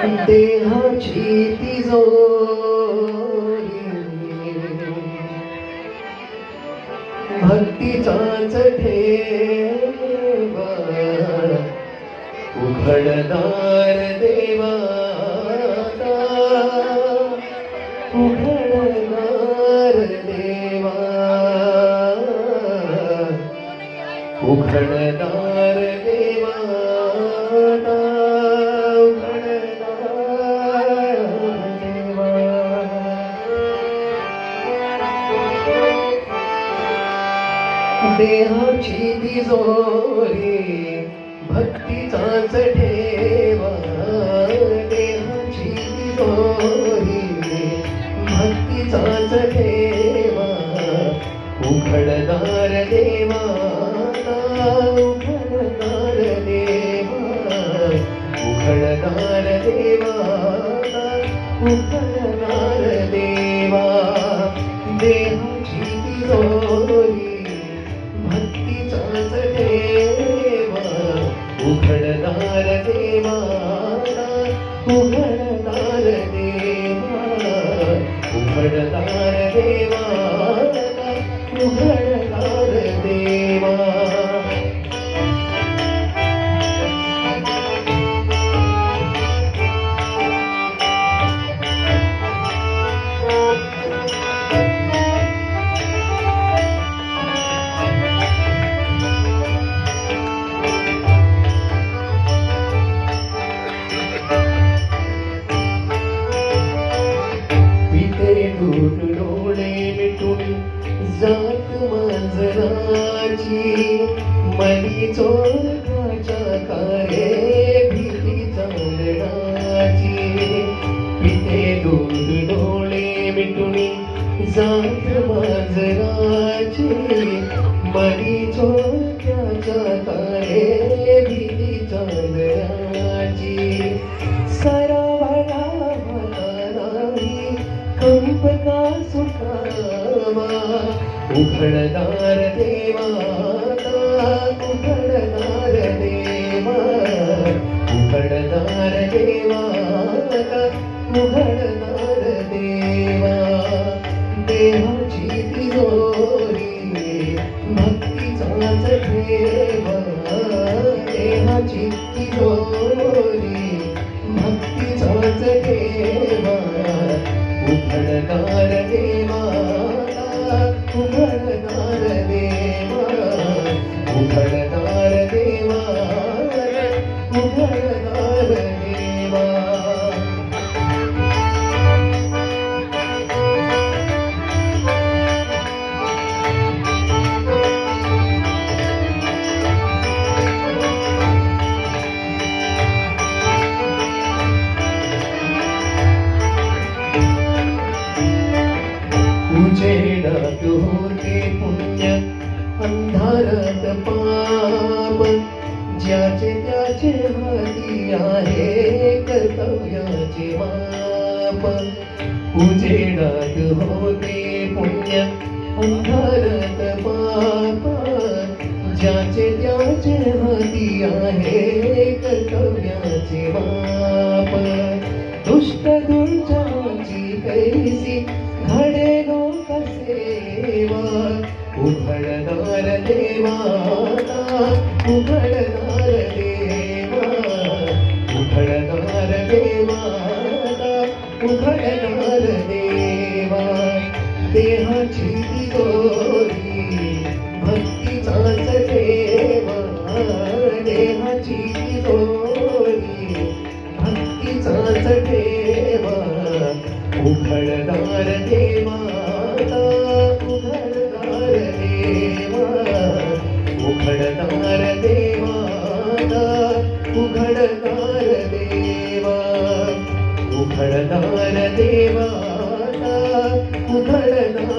देहाची तिजोरी भक्तीचाच ठेवा उघडदार देवाता उघडदार देवा उघडदार देवाता उघडदार देवा देहाची तिजोरी भक्तीचाच ठेवा देहाची तिजोरी भक्तीचाच ठेवा उघडदार देवा उघडदार देवा उघडदार देवा उघडदार देवा देहाची तिजोरी भक्तीचाच ठेवा उघडदार देवा उघडदार देवा उघडदार देवा उघडदार देवा दूध डोळे मिटून जात मांजराची मनी चोरकाच्या कारे भीती चांदणाची पिते दूध डोळे मिटून जात मांजराची मनी चोरकाच्या कारे भीती चांदणाची सरावला कंप का सुखावा उघडदार देवा उघडदार देवा उघडदार देवा उघडदार देवा देहाची तिजोरी भक्तीचाच ठेवा देहाची तिजोरी भक्तीचाच ठेवा उघडदार देवा उघडदार देवा उघडदार देवा उघडदार देवा उजेडात होते पुण्य अंधारात पाप ज्याचे त्याचे हाती आहे कर्तव्याचे माप उजेडात होते पुण्य अंधारात पाप ज्याचे त्याचे हाती आहे कर्तव्याचे माप दुष्ट दुर्जाची कैसी घडे लोक सेवा उघडदार देवा उघडदार देवा उघडदार देवा उघडदार देवा देहाची तिजोरी भक्तीचाच ठेवा देहाची तिजोरी भक्तीचाच ठेवा उघडदार देवा उघडदार देवा उघडदार देवा उघडदार देवा उघडदार देवा उघडदार